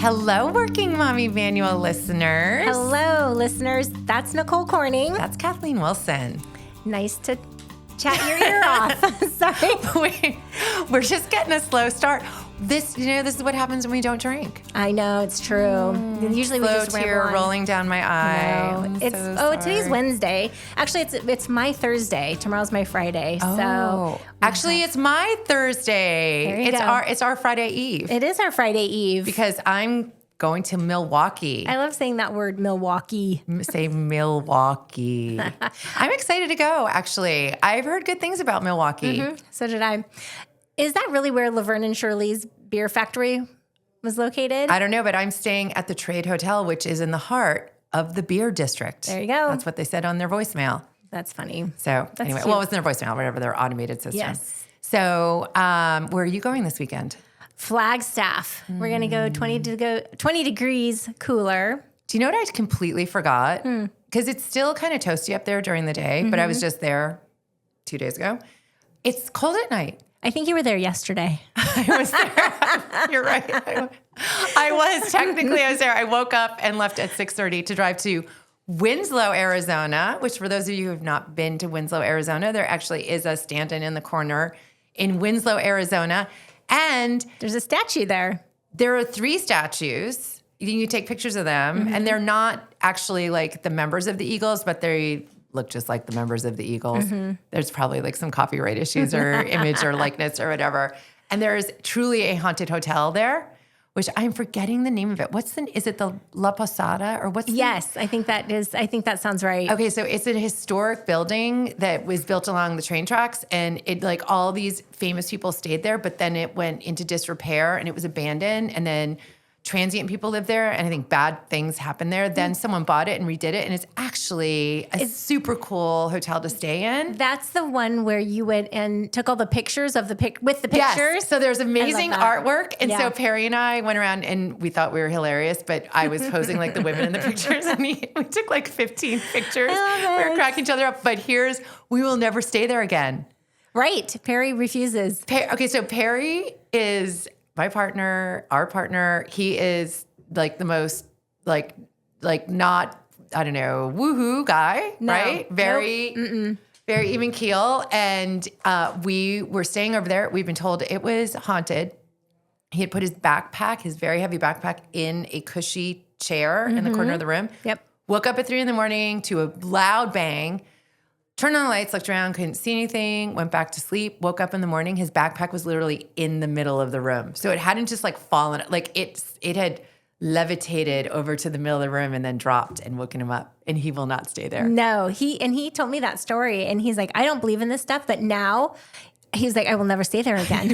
Hello, Working Mommy Manual listeners. Hello, listeners. That's Nicole Corning. That's Kathleen Wilson. Nice to chat your ear off. Sorry. We're just getting a slow start. This is what happens when we don't drink. I know, it's true. Usually we just tear ramble on. rolling down my eye. No, I'm so sorry. Today's Wednesday. Actually, it's my Thursday. Tomorrow's my Friday. So actually, it's my Thursday. There you go. It's our Friday Eve. It is our Friday Eve. Because I'm going to Milwaukee. I love saying that word, Milwaukee. Say Milwaukee. I'm excited to go, actually. I've heard good things about Milwaukee. Mm-hmm. So did I. Is that really where Laverne and Shirley's beer factory was located? I don't know, but I'm staying at the Trade Hotel, which is in the heart of the beer district. There you go. That's what they said on their voicemail. That's funny. So anyway, cute. well, it wasn't their voicemail, whatever, their automated system. Yes. So where are you going this weekend? Flagstaff. We're going to go 20 degrees cooler. Do you know what I completely forgot? Because it's still kind of toasty up there during the day, but I was just there 2 days ago. It's cold at night. I think you were there yesterday. I was there. You're right. I was there. I woke up and left at 6:30 to drive to Winslow, Arizona, which for those of you who have not been to Winslow, Arizona, there actually is a stand-in in the corner in Winslow, Arizona. And There's a statue there. there are 3 statues. You take pictures of them, and they're not actually like the members of the Eagles, but they look just like the members of the Eagles. There's probably like some copyright issues or image or likeness or whatever. And there's truly a haunted hotel there, which I'm forgetting the name of it. Is it the La Posada or what's Yes, I think that sounds right. Okay, so it's a historic building that was built along the train tracks, and it like all these famous people stayed there, but then it went into disrepair and it was abandoned, and then transient people live there, and I think bad things happened there. Then someone bought it and redid it, and it's actually a super cool hotel to stay in. That's the one where you went and took all the pictures of with the pictures. Yes. So there's amazing that. artwork. And Yeah. so Perry and I went around and we thought we were hilarious, but I was posing like the women in the pictures, and we took like 15 pictures. I love We were it. cracking each other up. But we will never stay there again. Right. Perry refuses. Okay, so Perry is my partner, our partner. He is like the most like not, I don't know, woohoo guy, No. right? Very even keel. And we were staying over there. We've been told it was haunted. He had put his very heavy backpack in a cushy chair in the corner of the room. Yep. Woke up at 3 a.m. to a loud bang. Turned on the lights, looked around, couldn't see anything, went back to sleep, woke up in the morning. His backpack was literally in the middle of the room. So it hadn't just like fallen, like it had levitated over to the middle of the room and then dropped and woken him up. And he will not stay there. No, he told me that story, and he's like, I don't believe in this stuff, but now he's like, I will never stay there again.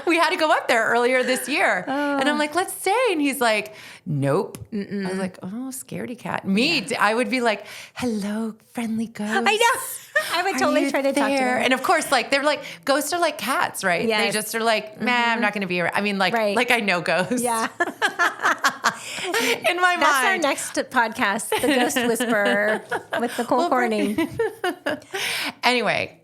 We had to go up there earlier this year. And I'm like, let's stay. And he's like, nope. I was like, oh, scaredy cat. I would be like, hello, friendly ghost. I know. I would totally try to talk to him. And of course, like they're like, ghosts are like cats, right? Yes. They just are like, I'm not going to be around. I mean, like I know ghosts. Yeah. In my mind. That's our next podcast, The Ghost Whisperer with Nicole Corning. Anyway,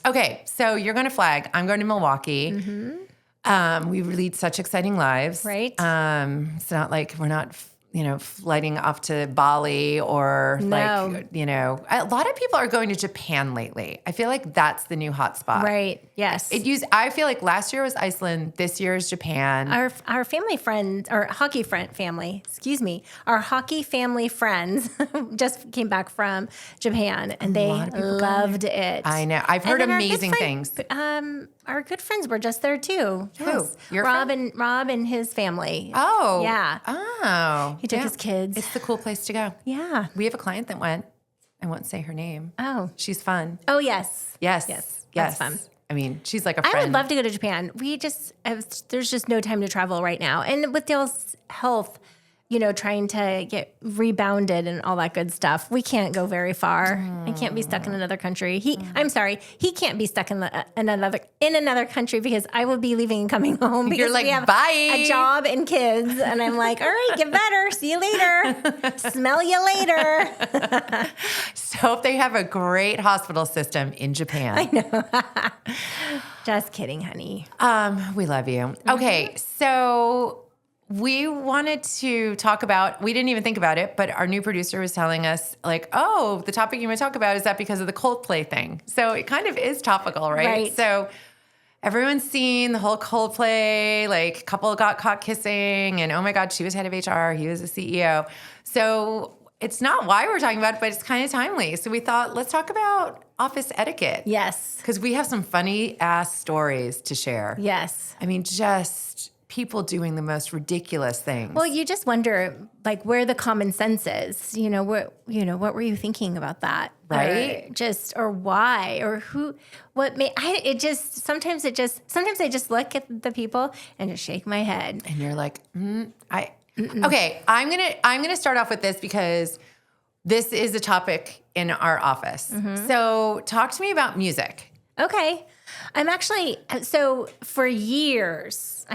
okay, so you're going to Flag. I'm going to Milwaukee. We lead such exciting lives. Right. It's not like we're not, flighting off to Bali or a lot of people are going to Japan lately. I feel like that's the new hotspot. Right. Yes. I feel like last year was Iceland. This year is Japan. Our family friend, or hockey family, our hockey family friends just came back from Japan, and they loved it. I know. I've heard amazing things. Our good friends were just there too. Who? Yes. Your Rob friend? Rob and his family. Oh. Yeah. Oh. He took his kids. It's the cool place to go. Yeah. We have a client that went. I won't say her name. Oh. She's fun. Oh, yes. Yes. Yes. Yes. That's fun. I mean, she's like a friend. I would love to go to Japan. There's just no time to travel right now. And with Dale's health, trying to get rebounded and all that good stuff, we can't go very far. I can't be stuck in another country. He can't be stuck in another country because I will be leaving and coming home because You're like, we have bye. a job and kids. And I'm like, all right, get better. See you later. Smell you later. So if they have a great hospital system in Japan. I know. Just kidding, honey. We love you. Okay, so we wanted to talk about, we didn't even think about it, but our new producer was telling us like, oh, the topic you want to talk about, is that because of the Coldplay thing? So it kind of is topical, right? So everyone's seen the whole Coldplay, like couple got caught kissing and oh my God, she was head of HR, he was the CEO. So it's not why we're talking about it, but it's kind of timely. So we thought, let's talk about office etiquette. Yes. Because we have some funny ass stories to share. Yes. I mean, just people doing the most ridiculous things. Well, you just wonder, like, where the common sense is. What were you thinking about that? Right. Or why, or who, what made, sometimes I just look at the people and just shake my head. And you're like, okay, I'm gonna start off with this because this is a topic in our office. Mm-hmm. So talk to me about music. Okay. I'm actually, so for years,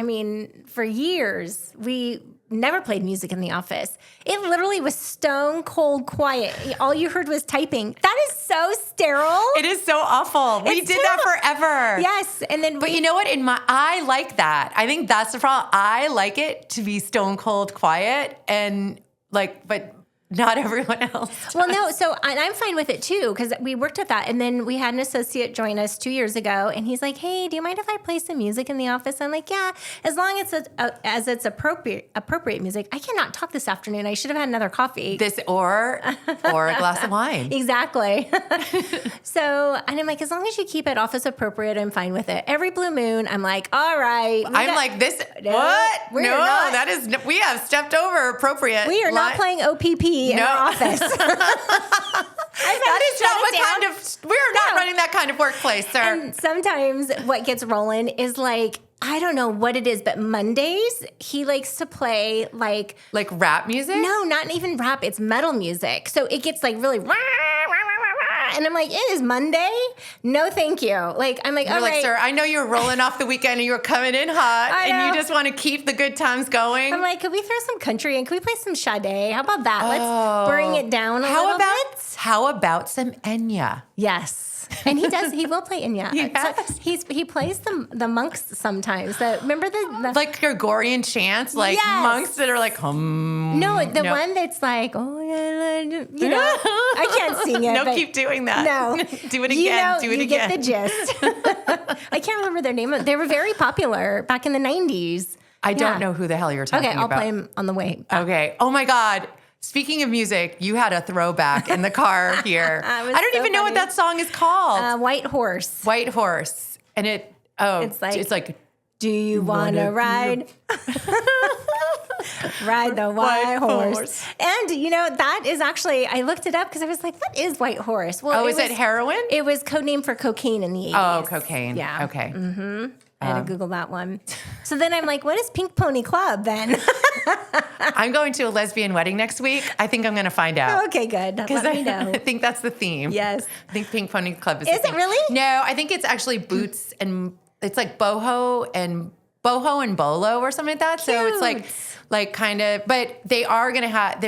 we never played music in the office. It literally was stone cold quiet. All you heard was typing. That is so sterile. It is so awful. We did that forever. Yes. And then But you know what? I like that. I think that's the problem. I like it to be stone cold quiet and but not everyone else does. Well, no. So I'm fine with it too, because we worked with that. And then we had an associate join us 2 years ago, and he's like, "Hey, do you mind if I play some music in the office?" I'm like, "Yeah, as long as it's appropriate music." I cannot talk this afternoon. I should have had another coffee. This or a glass of wine. Exactly. And I'm like, as long as you keep it office appropriate, I'm fine with it. Every blue moon, I'm like, all right. What? No, we have stepped over appropriate. We are not playing OPP in our office. We're not running that kind of workplace, sir. And sometimes what gets rolling is like, I don't know what it is, but Mondays, he likes to play like rap music? No, not even rap. It's metal music. So it gets like really, and I'm like, it is Monday? No, thank you. I'm like, You're all like, right. sir, I know you're rolling off the weekend and you're coming in hot and you just want to keep the good times going. I'm like, could we throw some country and can we play some Sade? How about that? Let's bring it down a little bit. How about some Enya? Yes. And he will play Enya. Yes. So he plays the monks sometimes. Remember the like Gregorian chants, monks that are like, No, one that's like, oh yeah, I can't sing it. No, keep doing that. No. Do it again. Do it you again. Get the gist. I can't remember their name. They were very popular back in the 90s. I don't know who the hell you're talking about. Okay, I'll play him on the way back. Okay. Oh my God. Speaking of music, you had a throwback in the car here. I don't even know what that song is called. White Horse. White Horse. And it's like, do you want to ride? Ride the white horse. And, that is actually, I looked it up because I was like, what is White Horse? Well, is it heroin? It was codename for cocaine in the 80s. Oh, cocaine. Yeah. Okay. Mm-hmm. I had to Google that one. So then I'm like, what is Pink Pony Club then? I'm going to a lesbian wedding next week. I think I'm going to find out. Okay, good. Let me know. I think that's the theme. Yes. I think Pink Pony Club is Is it really? No, I think it's actually boots and it's like boho and bolo or something like that. Cute. So it's like kind of, but they are going to have,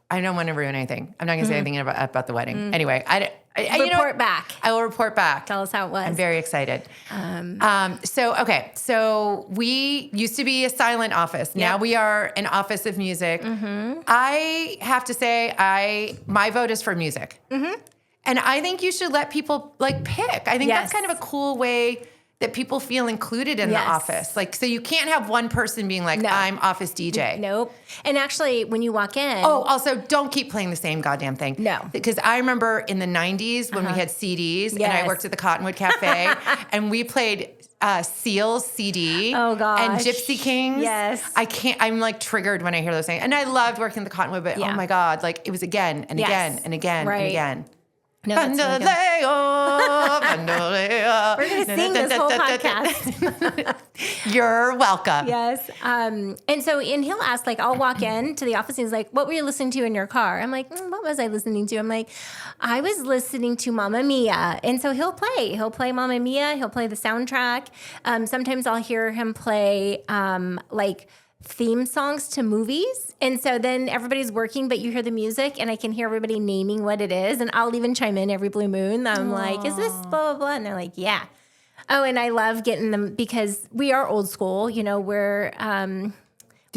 I don't want to ruin anything. I'm not going to say anything about the wedding. Anyway, Report back. I will report back. Tell us how it was. I'm very excited. So we used to be a silent office. Now we are an office of music. Mm-hmm. I have to say, my vote is for music. Mm-hmm. And I think you should let people pick. I think that's kind of a cool way that people feel included in the office. So you can't have one person being like, I'm office DJ. Nope. And actually, when you walk in. Oh, also, don't keep playing the same goddamn thing. No. Because I remember in the 90s when we had CDs and I worked at the Cottonwood Cafe and we played Seal's CD. Oh, gosh. And Gypsy Kings. Yes. I'm triggered when I hear those things. And I loved working at the Cottonwood, but oh my God, it was again and again and again and again. No, that's really good. We're going to sing this whole podcast. You're welcome. Yes. And he'll ask, I'll walk in to the office and he's like, what were you listening to in your car? I'm like, what was I listening to? I'm like, I was listening to Mamma Mia. And so he'll play Mamma Mia. He'll play the soundtrack. Sometimes I'll hear him play, theme songs to movies. And so then everybody's working, but you hear the music and I can hear everybody naming what it is. And I'll even chime in every blue moon. I'm like, is this blah, blah, blah? And they're like, yeah. Oh, and I love getting them because we are old school.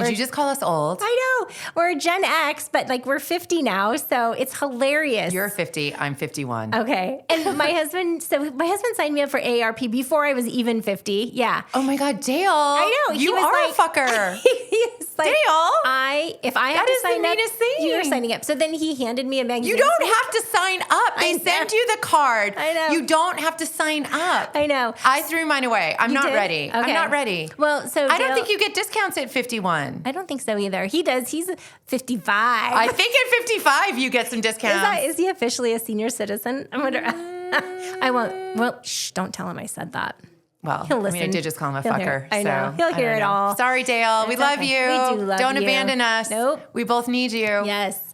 Did you just call us old? I know. We're Gen X, but like we're 50 now, so it's hilarious. You're 50. I'm 51. Okay. And my husband signed me up for AARP before I was even 50. Yeah. Oh my God, Dale. I know. You are a fucker. He was like, Dale. if I have to sign up, that is the meanest thing. you're signing up. So then he handed me a magazine. You don't have to sign up. They send you the card. I know. You don't have to sign up. I know. I threw mine away. I'm not did? ready. Okay. I'm not ready. Well, so I don't Dale- think you get discounts at 51. I don't think so either. He does. He's 55. I think at 55 you get some discounts. Is he officially a senior citizen? I wonder. I won't. Well, don't tell him I said that. Well, He'll I listen. mean, I did just call him a He'll fucker. hear- I know. So, He'll hear it all. Sorry, Dale. We love okay. you. We do love Don't you. abandon us. Nope. We both need you. Yes.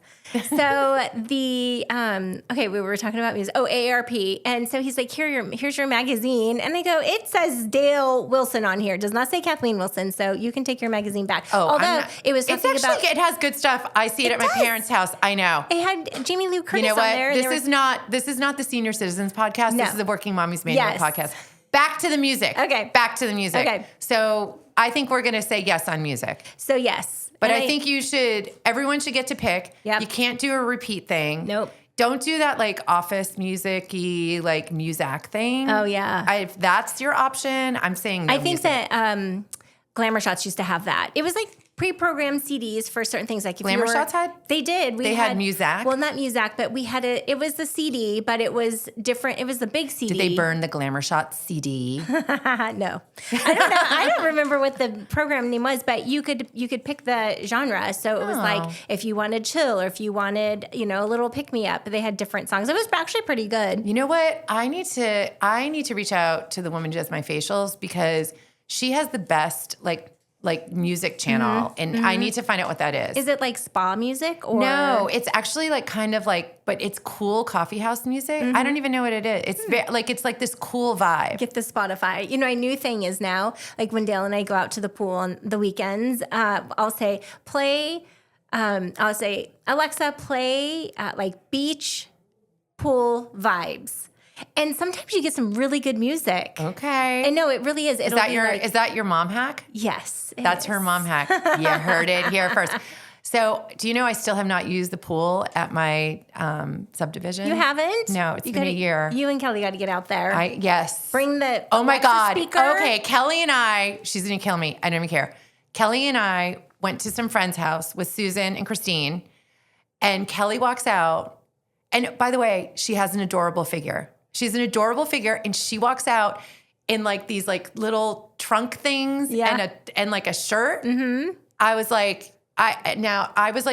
So the we were talking about music. Oh, AARP, and so he's like, here's your magazine, and I go, it says Dale Wilson on here. It does not say Kathleen Wilson, so you can take your magazine back. Oh, although it was it's something actually, about it has good stuff. I see it at my does. parents' house. I know. it had Jamie Lou Curtis You know on there. what? and This is not the Senior Citizens podcast. No. This is the Working Mommy's Manual Yes. podcast. Back to the music. Okay. Back to the music. Okay. So I think we're going to say yes on music. So yes, But And I think everyone should get to pick. Yep. You can't do a repeat thing. Nope. Don't do that like office music-y, like Muzak thing. Oh, yeah. If that's your option, I'm saying no I think music. that Glamour Shots used to have that. It was like pre-programmed CDs for certain things. Like if Glamour Shots had? They did. They had Muzak? Well, not Muzak, but we had it was the CD, but it was different. It was the big CD. Did they burn the Glamour Shot CD? No. I don't know. I don't remember what the program name was, but you could pick the genre. So it was like if you wanted chill or if you wanted, a little pick me up, they had different songs. It was actually pretty good. You know what? I need to reach out to the woman who does my facials because she has the best like music channel, and I need to find out what that is. Is it like spa music or No, it's actually like kind of like, but it's cool coffee house music. I don't even know what it is. It's it's like this cool vibe. Get the Spotify. A new thing is now, like when Dale and I go out to the pool on the weekends, I'll say, Alexa, play like beach pool vibes. And sometimes you get some really good music. Okay. And no, it really is. Is that your mom hack? Yes. That's her mom hack. You heard it here first. So, do you know I still have not used the pool at my subdivision? You haven't? No, it's been a year. You and Kelly got to get out there. Yes. Bring the Oh my Alexa God. speaker. Okay, Kelly and I, she's going to kill me. I don't even care. Kelly and I went to some friend's house with Susan and Christine, and Kelly walks out. And by the way, she has an adorable figure. She's an adorable figure, and she walks out in like these like little trunk things and like a shirt. Mm-hmm. I was like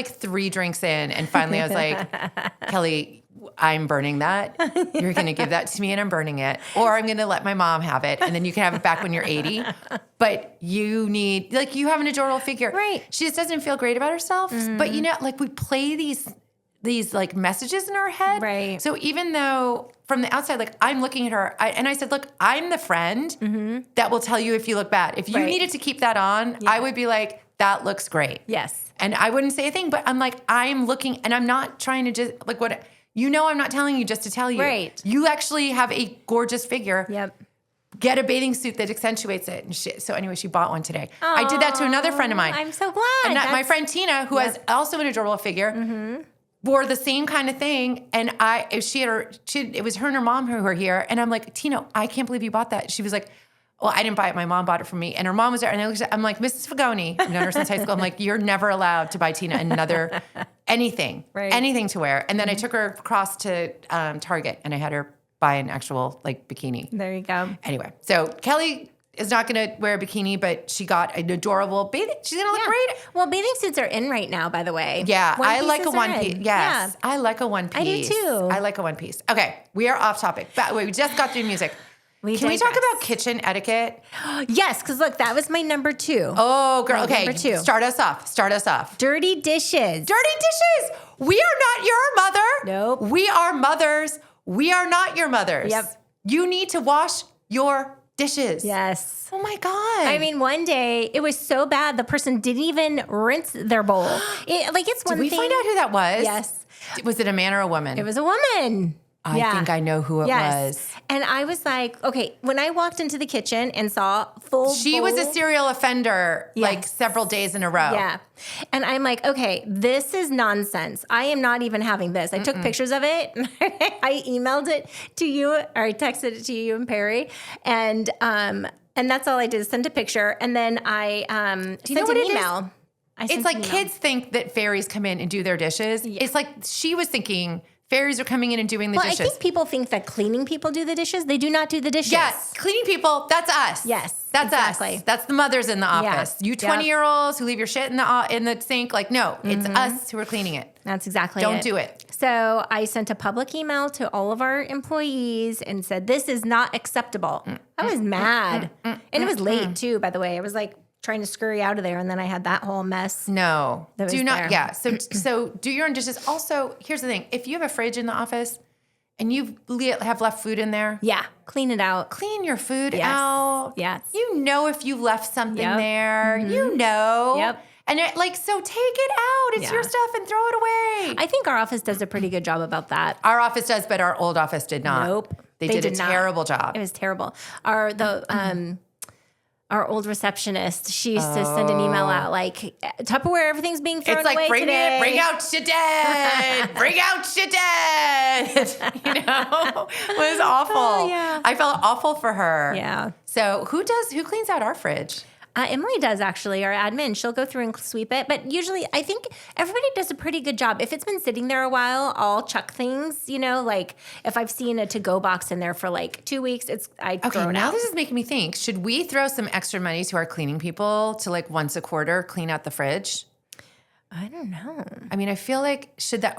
3 drinks in, and finally I was like, Kelly, I'm burning that. You're going to give that to me, and I'm burning it, or I'm going to let my mom have it, and then you can have it back when you're 80. But you need you have an adorable figure, right? She just doesn't feel great about herself, but we play these like messages in our head. Right. So even though from the outside, I'm looking at her and I said, look, I'm the friend that will tell you if you look bad. If you needed to keep that on, I would be like, that looks great. Yes. And I wouldn't say a thing, but I'm like, I'm looking and I'm not trying to just I'm not telling you just to tell you. Right. You actually have a gorgeous figure. Yep. Get a bathing suit that accentuates it. And so anyway, she bought one today. I did that to another friend of mine. I'm so glad. And my friend Tina, who has also an adorable figure, wore the same kind of thing, and it was her and her mom who were here, and I'm like, Tina, I can't believe you bought that. She was like, well, I didn't buy it. My mom bought it for me, and her mom was there, and I'm like, Mrs. Fagoni, I've known her since high school. I'm like, you're never allowed to buy Tina another anything to wear. And then I took her across to Target, and I had her buy an actual bikini. There you go. Anyway, so Kelly is not going to wear a bikini, but she got an adorable bathing. She's going to look great. Well, bathing suits are in right now, by the way. Yeah, I like a One-pieces one are piece. in. Yes, I like a one piece. I do too. I like a one piece. Okay, we are off topic. But wait, we just got through music. Can we talk about kitchen etiquette? Yes, because look, that was my number 2. Oh, girl. Okay, number 2. Start us off. Dirty dishes. Dirty dishes. We are not your mother. Nope. We are mothers. We are not your mothers. Yep. You need to wash your dishes. Yes. Oh my God. I mean, one day it was so bad the person didn't even rinse their bowl. It's one thing. Did we find out who that was? Yes. Was it a man or a woman? It was a woman. I think I know who it was. And I was like, okay, when I walked into the kitchen and saw full She was a serial offender like several days in a row. Yeah. And I'm like, okay, this is nonsense. I am not even having this. I took pictures of it. I emailed it to you, or I texted it to you and Perry. And that's all I did, send a picture. And then I sent an email. It's like kids think that fairies come in and do their dishes. Yeah. It's like she was thinking fairies are coming in and doing the dishes. I think people think that cleaning people do the dishes. They do not do the dishes. Yes, cleaning people, that's us. Yes, that's exactly. us. That's the mothers in the office. You 20-year-olds who leave your shit in the sink, like, no, it's us who are cleaning it. That's exactly Don't do it. So I sent a public email to all of our employees and said, this is not acceptable. I was mad. And it was late too, by the way. I was like trying to scurry out of there, and then I had that whole mess. No, do not. There. Yeah. So do your own dishes. Also, here's the thing: if you have a fridge in the office and you have left food in there, clean it out. Clean your food out. Yes. You know if you left something there. You know. Yep. And so take it out. It's your stuff and throw it away. I think our office does a pretty good job about that. Our office does, but our old office did not. Nope. They did a terrible job. It was terrible. Our old receptionist, she used to send an email out like, Tupperware, everything's being thrown away today. Bring out shit dead. Bring out shit dead. It was awful. Oh, yeah. I felt awful for her. Yeah. So who cleans out our fridge? Emily does, actually, our admin. She'll go through and sweep it. But usually, I think everybody does a pretty good job. If it's been sitting there a while, I'll chuck things, like if I've seen a to-go box in there for like 2 weeks, I throw it now out. This is making me think, should we throw some extra money to our cleaning people to like once a quarter clean out the fridge? I don't know. I mean, I feel like should that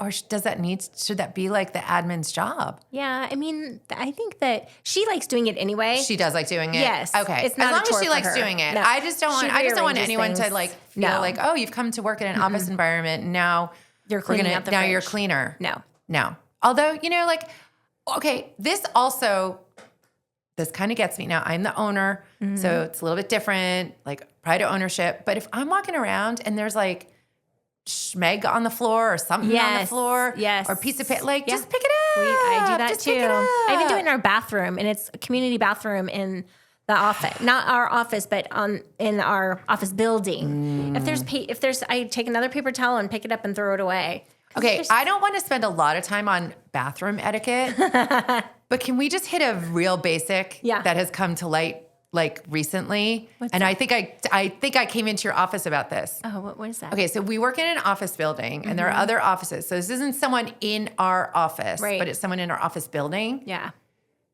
be like the admin's job? Yeah, I mean, I think that she likes doing it anyway. She does like doing it. Yes. Okay. It's not as long a chore as she for likes her. doing it. No. I just don't want anyone to like feel like, oh, you've come to work in an office environment and now you're cleaning out the fridge. You're a cleaner. No. Although, this kind of gets me. Now I'm the owner, so it's a little bit different, like pride of ownership. But if I'm walking around and there's like schmeg on the floor or something on the floor, or a piece of paper, just pick it up. I do that just too. I even do it in our bathroom, and it's a community bathroom in the office, not our office, but in our office building. If there's, I take another paper towel and pick it up and throw it away. Okay, I don't want to spend a lot of time on bathroom etiquette, but can we just hit a real basic that has come to light like recently? I think I came into your office about this. Oh, what is that? Okay, so we work in an office building, and there are other offices. So this isn't someone in our office, but it's someone in our office building. Yeah.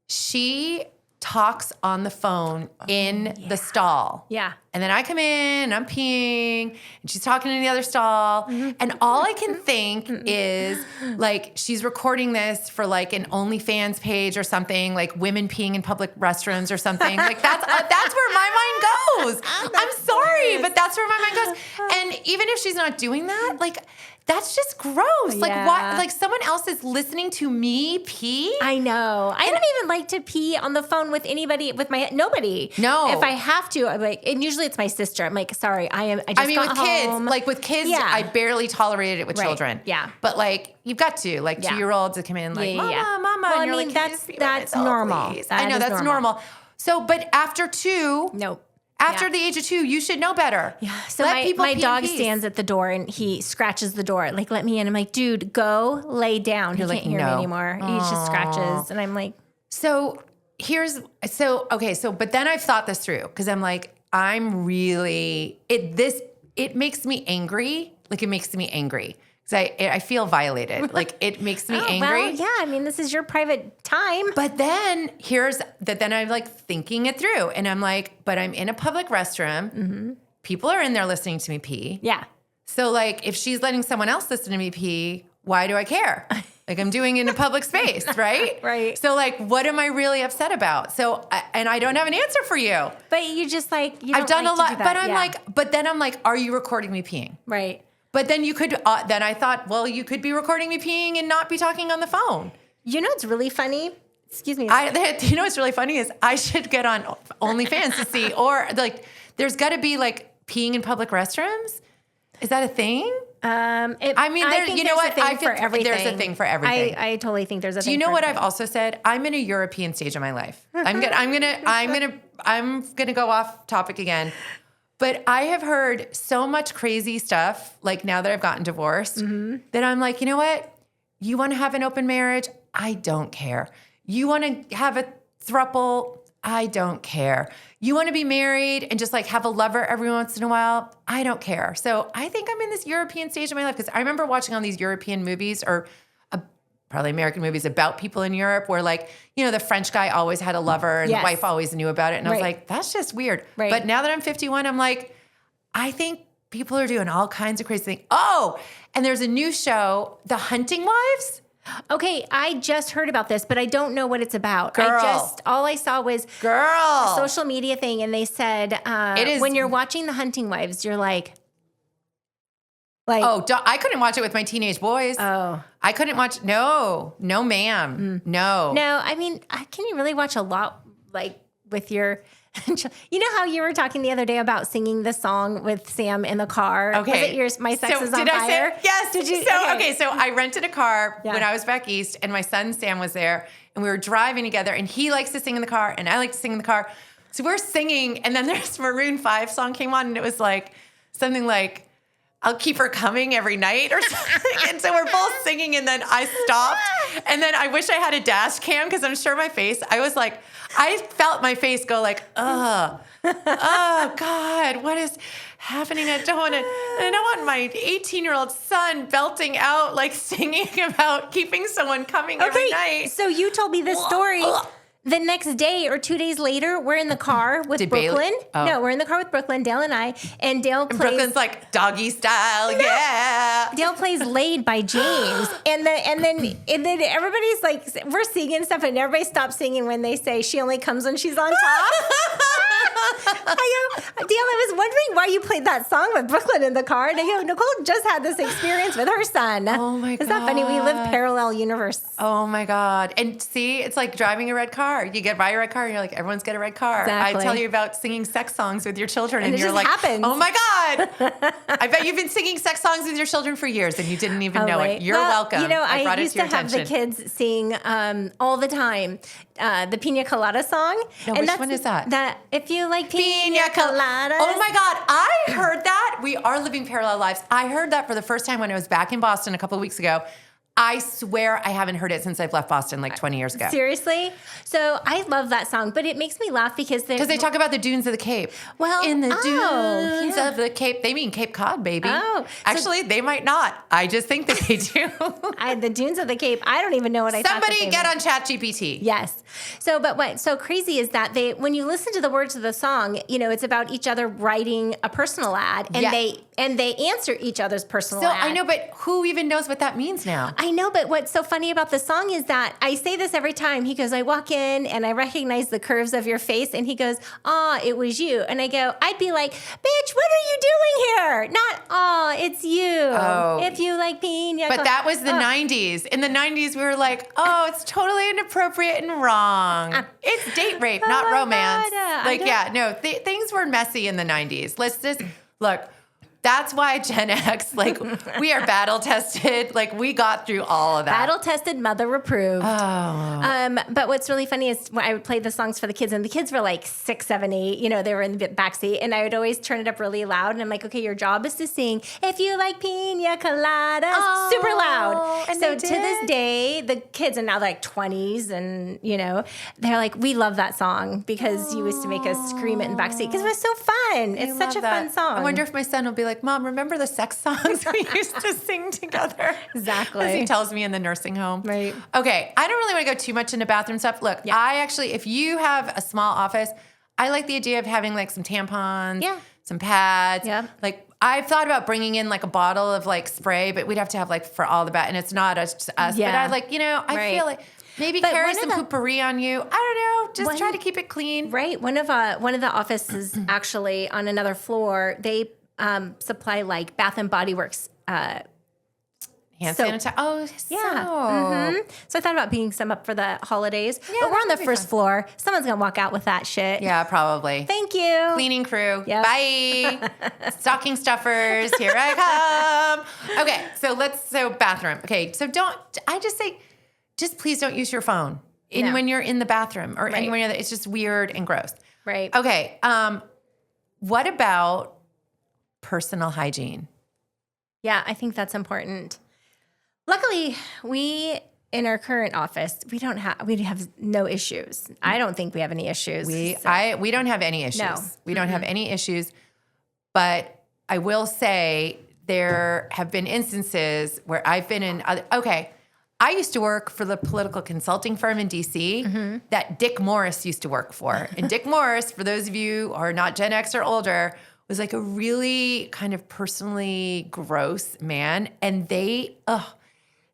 She talks on the phone in the stall. Yeah. And then I come in and I'm peeing and she's talking in the other stall. And all I can think is like she's recording this for like an OnlyFans page or something, like women peeing in public restrooms or something. Like that's where my mind goes. I'm sorry, but that's where my mind goes. And even if she's not doing that, like that's just gross. Like what? Like someone else is listening to me pee? I know. I don't even like to pee on the phone with anybody, nobody. No. If I have to, I'm like, and usually it's my sister. I'm like, sorry, I just got with home. kids, with kids, I barely tolerated it with children. Yeah. But like, you've got to, like 2-year-olds to come in like, mama, well, and you're like, that's normal. I know, that's normal. So, but after 2, nope. After the age of 2, you should know better. Yeah. So my dog stands at the door and he scratches the door, like, let me in. I'm like, dude, go lay down. He can't hear me anymore. He just scratches. And I'm like. But then I've thought this through because I'm like, it makes me angry. Like it makes me angry. I feel violated. Like it makes me angry. Well, yeah. I mean, this is your private time. But then then I'm like thinking it through and I'm like, but I'm in a public restroom. Mm-hmm. People are in there listening to me pee. Yeah. So like if she's letting someone else listen to me pee, why do I care? Like I'm doing it in a public space, right? Right. So like, what am I really upset about? So, and I don't have an answer for you. But you just like, I've done a lot, but then I'm like, are you recording me peeing? Right. But then you could, then I thought, well, you could be recording me peeing and not be talking on the phone. You know what's really funny? Excuse me. You know what's really funny is I should get on OnlyFans to see, or like, there's got to be like peeing in public restrooms. Is that a thing? You know what? I feel there's a thing for everything. I totally think there's a thing. Do you know what I've also said? I'm in a European stage of my life. I'm gonna go off topic again. But I have heard so much crazy stuff, like now that I've gotten divorced, that I'm like, you know what? You want to have an open marriage? I don't care. You want to have a throuple? I don't care. You want to be married and just like have a lover every once in a while? I don't care. So I think I'm in this European stage of my life because I remember watching all these European movies or probably American movies about people in Europe where like, you know, the French guy always had a lover and the wife always knew about it. And I was like, that's just weird. Right. But now that I'm 51, I'm like, I think people are doing all kinds of crazy things. Oh, and there's a new show, The Hunting Wives. Okay, I just heard about this, but I don't know what it's about. Girl. All I saw was a social media thing, and they said when you're watching The Hunting Wives, you're like, I couldn't watch it with my teenage boys. Oh, I couldn't watch. No, ma'am, no. I mean, can you really watch a lot like with your? You know how you were talking the other day about singing the song with Sam in the car? Okay. Was it My Sex is on Fire? Did I say yes? Did you? So I rented a car when I was back east, and my son Sam was there, and we were driving together, and he likes to sing in the car, and I like to sing in the car. So we're singing, and then this Maroon 5 song came on, and it was like something like, I'll keep her coming every night or something. And so we're both singing, and then I stopped. And then I wish I had a dash cam because I'm sure my face, I felt my face go like, oh God, what is happening? I don't want my 18-year-old son belting out, like singing about keeping someone coming every night. So you told me this story. The next day or 2 days later, we're in the car with Brooklyn. No, we're in the car with Brooklyn, Dale and I. And Dale plays... Brooklyn's like, doggy style, yeah. Dale plays Laid by James. And then everybody's like, we're singing and stuff, and everybody stops singing when they say she only comes when she's on top. I go, Dale, I was wondering why you played that song with Brooklyn in the car. And I go, Nicole just had this experience with her son. Oh my God. Isn't that funny? We live parallel universe. Oh my God. And see, it's like driving a red car. You get buy a red car and you're like, everyone's got a red car. Exactly. I tell you about singing sex songs with your children and it you're just like, happens. oh my God. I bet you've been singing sex songs with your children for years and you didn't even know it. You're welcome. You know, I brought used it to to have the kids sing all the time the Pina Colada song. No, and which one is that? That if you like Pina Coladas. Oh my God. I heard that. We are living parallel lives. I heard that for the first time when I was back in Boston a couple of weeks ago. I swear I haven't heard it since I've left Boston like 20 years ago. Seriously? So I love that song, but it makes me laugh because they talk about the dunes of the Cape. Well, in the dunes of the Cape. They mean Cape Cod, baby. Oh. Actually, they might not. I just think that they do. The dunes of the Cape. I don't even know what I thought. Somebody get on ChatGPT. Yes. So, but what's so crazy is that when you listen to the words of the song, you know, it's about each other writing a personal ad, and they answer each other's personal ad. I know, but who even knows what that means now? I know, but what's so funny about the song is that I say this every time. He goes, I walk in and I recognize the curves of your face. And he goes, it was you. And I go, I'd be like, bitch, what are you doing here? Not, it's you. Oh. If you like pina. But that was the 90s. In the 90s, we were like, it's totally inappropriate and wrong. It's date rape, not romance. God. Things were messy in the 90s. Let's just, look. That's why Gen X, we are battle tested. We got through all of that. Battle tested, mother approved. Oh. But what's really funny is when I would play the songs for the kids, and the kids were like 6, 7, 8. You know, they were in the backseat, and I would always turn it up really loud. And I'm like, okay, your job is to sing "If You Like Pina Coladas" super loud. And so to this day, the kids are now like 20s, and you know, they're like, we love that song because you used to make us scream it in the backseat because it was so fun. It's such a fun song. I wonder if my son will be like, Mom, remember the sex songs we used to sing together? Exactly. As he tells me in the nursing home. Right. Okay. I don't really want to go too much into bathroom stuff. Look, I actually, if you have a small office, I like the idea of having some tampons, some pads. Yeah. I've thought about bringing in a bottle of spray, but we'd have to have for all the and it's not us. Yeah. But I feel like maybe carry some poopery on you. I don't know. Just try to keep it clean. Right. One of the offices actually on another floor, they supply Bath and Body Works Hand soap. sanitizer. Oh, Yeah. soap. So I thought about picking some up for the holidays. Yeah, but we're that on the would be first fun. floor. Someone's going to walk out with that shit. Yeah, probably. Thank you. Cleaning crew. Yep. Bye. Stocking stuffers. Here I come. Okay. So bathroom. Okay. So I just say, just please don't use your phone No. when you're in the bathroom or Right. anywhere. It's just weird and gross. Right. Okay. What about personal hygiene? Yeah, I think that's important. Luckily, we in our current office, we have no issues. I don't think we have any issues. We don't have any issues. No. We don't have any issues. But I will say there have been instances where I've been in I used to work for the political consulting firm in DC that Dick Morris used to work for. And Dick Morris, for those of you who are not Gen X or older, was like a really kind of personally gross man. And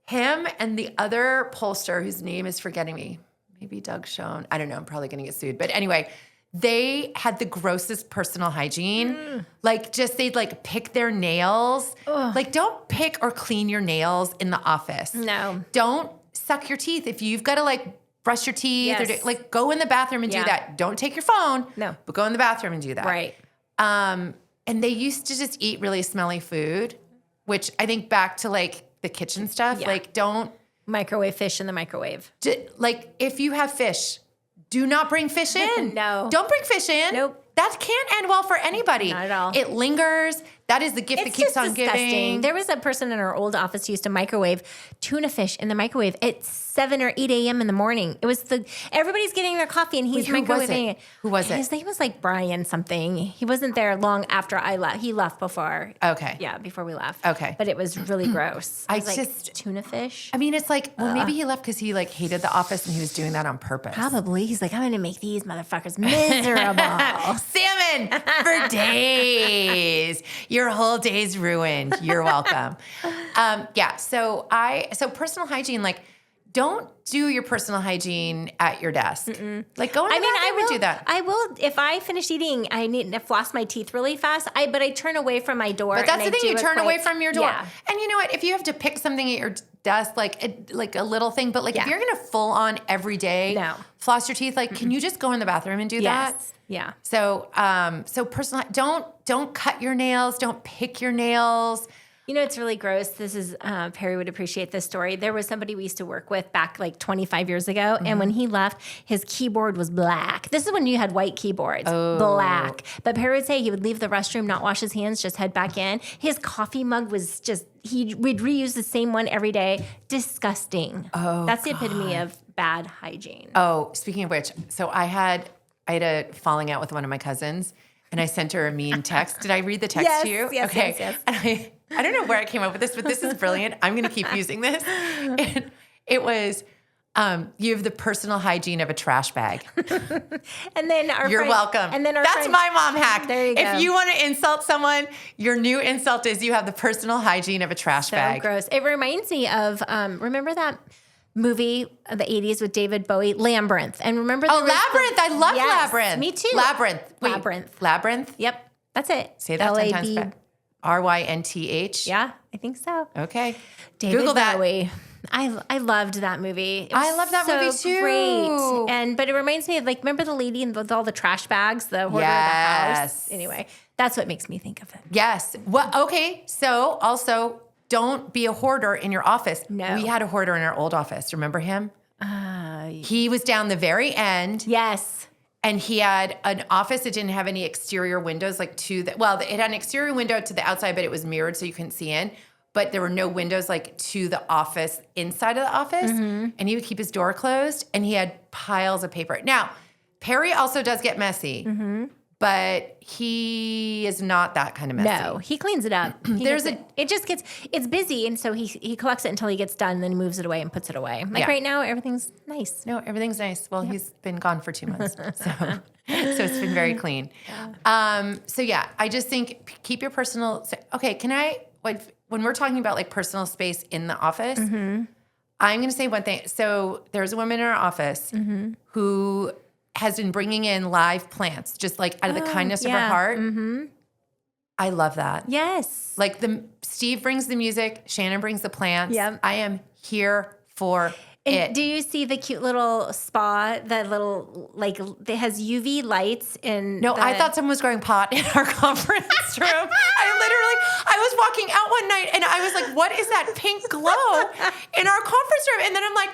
him and the other pollster whose name is forgetting me, maybe Doug Schoen. I don't know. I'm probably going to get sued. But anyway, they had the grossest personal hygiene. Like they'd like pick their nails. Like don't pick or clean your nails in the office. No. Don't suck your teeth. If you've got to like brush your teeth Yes. or go in the bathroom and do that. Don't take your phone. No. But go in the bathroom and do that. Right. And they used to just eat really smelly food, which I think back to like the kitchen stuff. Yeah. Like don't Microwave fish in the microwave. like if you have fish, do not bring fish in. No. Don't bring fish in. Nope. That can't end well for anybody. Not at all. It lingers. That is the gift that keeps on disgusting. giving. There was a person in our old office who used to microwave tuna fish in the microwave at 7 or 8 a.m. in the morning. It was everybody's getting their coffee and he's Wait, who was microwaving it? Who was it? His name was like Brian something. He wasn't there long after I left. He left before. Okay. Yeah, before we left. Okay. But it was really gross. I was like, just- tuna fish. I mean, it's like, well, maybe he left because he like hated the office and he was doing that on purpose. Probably. He's like, I'm going to make these motherfuckers miserable. Salmon for days. Your whole day's ruined. You're welcome. So personal hygiene, like don't do your personal hygiene at your desk. Like go in the bathroom and do that. I will. If I finish eating, I need to floss my teeth really fast. But I turn away from my door. But that's and the thing, you turn away from your door. Yeah. And you know what? If you have to pick something at your desk, like a lital thing, but like if you're gonna full on every day floss your teeth, like can you just go in the bathroom and do that? Yeah. So personal, don't cut your nails, don't pick your nails. You know, it's really gross. This is, Perry would appreciate this story. There was somebody we used to work with back like 25 years ago. And when he left, his keyboard was black. This is when you had white keyboards, black. But Perry would say he would leave the restroom, not wash his hands, just head back in. His coffee mug was we'd reuse the same one every day. Disgusting. That's the epitome of bad hygiene. Oh, speaking of which, so I had a falling out with one of my cousins and I sent her a mean text. Did I read the text to you? Yes, okay. yes. And I don't know where I came up with this, but this is brilliant. I'm going to keep using this. And it was, you have the personal hygiene of a trash bag. And then You're welcome. And then That's my mom hack. There you go. If you want to insult someone, your new insult is you have the personal hygiene of a trash bag. So gross. It reminds me of, remember that movie of the 80s with David Bowie, Labyrinth? And remember Labyrinth. I love Labyrinth. Me too. Labyrinth. Wait, Labyrinth. Labyrinth? Yep. That's it. Say that 10 times L-A-B. fast. RYNTH? Yeah, I think so. Okay. David Google that. Bowie. I loved that movie. It I was love that movie too. Great. But it reminds me of remember the lady with all the trash bags, the hoarder of the house? Anyway, that's what makes me think of it. Yes. Well, okay. So also don't be a hoarder in your office. No. We had a hoarder in our old office. Remember him? He was down the very end. Yes. And he had an office that didn't have any exterior windows, it had an exterior window to the outside, but it was mirrored so you couldn't see in. But there were no windows to the office, inside of the office. Mm-hmm. And he would keep his door closed and he had piles of paper. Now, Perry also does get messy, but he is not that kind of messy. No, he cleans it up. It's busy. And so he collects it until he gets done and then he moves it away and puts it away. Right now, everything's nice. No, everything's nice. Well, he's been gone for 2 months. So it's been very clean. I just think keep your personal, when we're talking about personal space in the office, I'm going to say one thing. So there's a woman in our office who has been bringing in live plants, just out of the kindness of her heart. I love that. Yes. Like Steve brings the music, Shannon brings the plants. Yep. I am here for it. Do you see the cute little spa, that little, like, it has UV lights in No, I thought someone was growing pot in our conference room. I was walking out one night and I was like, what is that pink glow in our conference room? And then I'm like,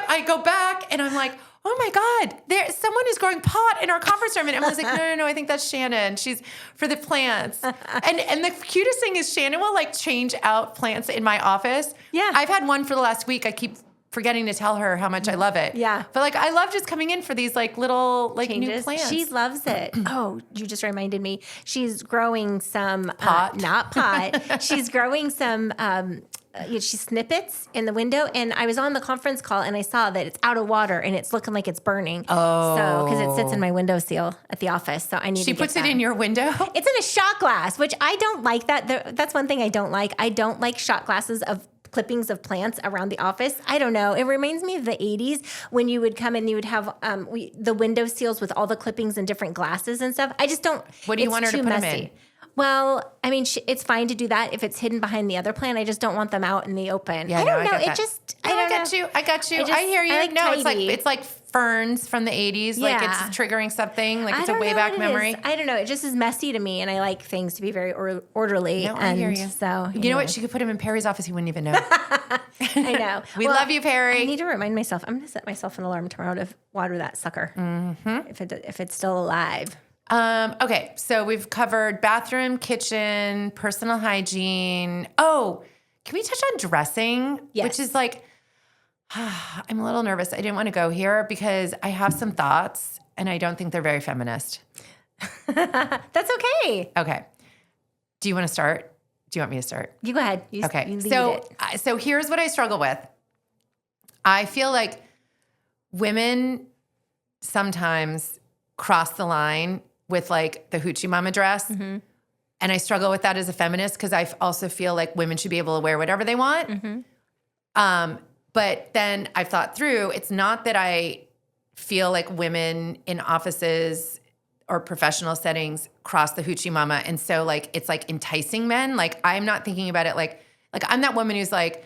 I go back and I'm like, oh my God, someone is growing pot in our conference room. And Emily's like, no, I think that's Shannon. She's for the plants. And the cutest thing is Shannon will like change out plants in my office. Yeah. I've had one for the last week. I keep forgetting to tell her how much I love it. Yeah. But like, I love just coming in for these like little like changes. new plants. She loves it. Oh, you just reminded me. She's growing some pot. Not pot. She's growing some she snippets in the window, and I was on the conference call and I saw that it's out of water and it's looking like it's burning. Oh. So because it sits in my windowsill at the office, so I need. She puts it in your window. It's in a shot glass, which I don't like. That's one thing I don't like. I don't like shot glasses of clippings of plants around the office. I don't know. It reminds me of the 80s when you would come and you would have the window seals with all the clippings and different glasses and stuff. I just don't. What do you want her to put them in? Well, I mean, it's fine to do that if it's hidden behind the other plant. I just don't want them out in the open. Yeah, I don't know. I got you. I hear you. It's like ferns from the 80s. Yeah. Like it's triggering something. Like it's a don't way know back what it memory. is. I don't know. It just is messy to me, and I like things to be very orderly. No, I hear you. So you know what? She could put him in Perry's office. He wouldn't even know. I know. We love you, Perry. I need to remind myself. I'm going to set myself an alarm tomorrow to water that sucker if it's still alive. Okay, so we've covered bathroom, kitchen, personal hygiene. Oh, can we touch on dressing? Yes. Which is like, I'm a little nervous. I didn't want to go here because I have some thoughts and I don't think they're very feminist. That's okay. Okay. Do you want to start? Do you want me to start? You go ahead. You lead it. So here's what I struggle with. I feel like women sometimes cross the line with like the hoochie mama dress. Mm-hmm. And I struggle with that as a feminist because I also feel like women should be able to wear whatever they want. Mm-hmm. But then I've thought through, it's not that I feel like women in offices or professional settings cross the hoochie mama. And so like, it's like enticing men. Like I'm not thinking about it like I'm that woman who's like,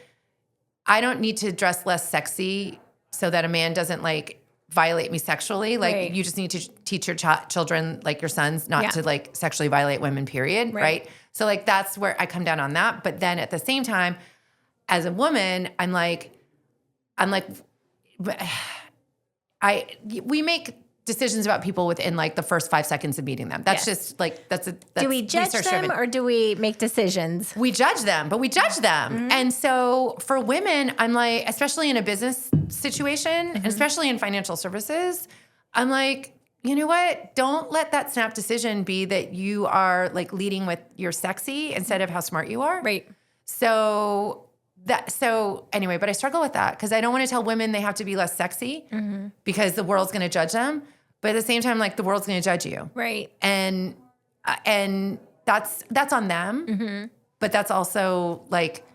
I don't need to dress less sexy so that a man doesn't like violate me sexually. Like right. You just need to teach your children, like your sons, not to like sexually violate women, period. Right. So like, that's where I come down on that. But then at the same time, as a woman, we make decisions about people within like the first 5 seconds of meeting them. That's just like, that's do we judge them or do we make decisions? We judge them, but we judge them. Mm-hmm. And so for women, I'm like, especially in a business situation, and especially in financial services, I'm like, you know what? Don't let that snap decision be that you are like leading with your sexy instead of how smart you are. Right. So anyway, but I struggle with that because I don't want to tell women they have to be less sexy because the world's going to judge them. But at the same time, like the world's going to judge you. Right. And that's on them. Mm-hmm. But that's also like,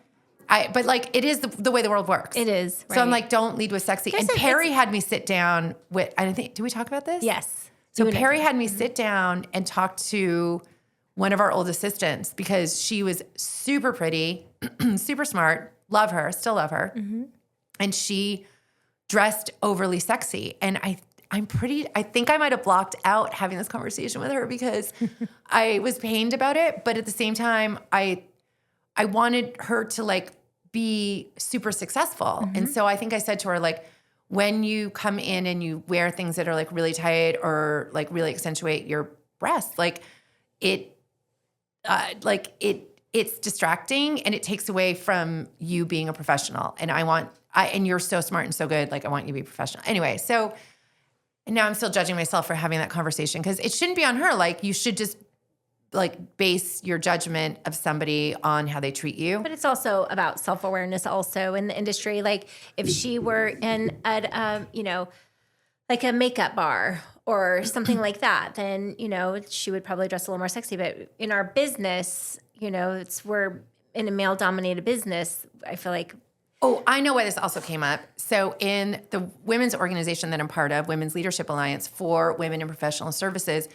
it is the way the world works. It is. Right. So I'm like, don't lead with sexy. And Perry had me sit down with, I think, did we talk about this? Yes. So Perry had me sit down and talk to one of our old assistants because she was super pretty, super smart, love her, still love her. Mm-hmm. And she dressed overly sexy. And I think I might have blocked out having this conversation with her because I was pained about it. But at the same time, I wanted her to like be super successful. Mm-hmm. And so I think I said to her, like, when you come in and you wear things that are like really tight or like really accentuate your breasts, like it's distracting and it takes away from you being a professional. And and you're so smart and so good. Like I want you to be professional. Anyway, so now I'm still judging myself for having that conversation because it shouldn't be on her. Like you should just like base your judgment of somebody on how they treat you. But it's also about self-awareness also in the industry. Like if she were in like a makeup bar or something like that, then, she would probably dress a little more sexy. But in our business, we're in a male-dominated business. I feel like. Oh, I know why this also came up. So in the women's organization that I'm part of, Women's Leadership Alliance for Women in Professional Services,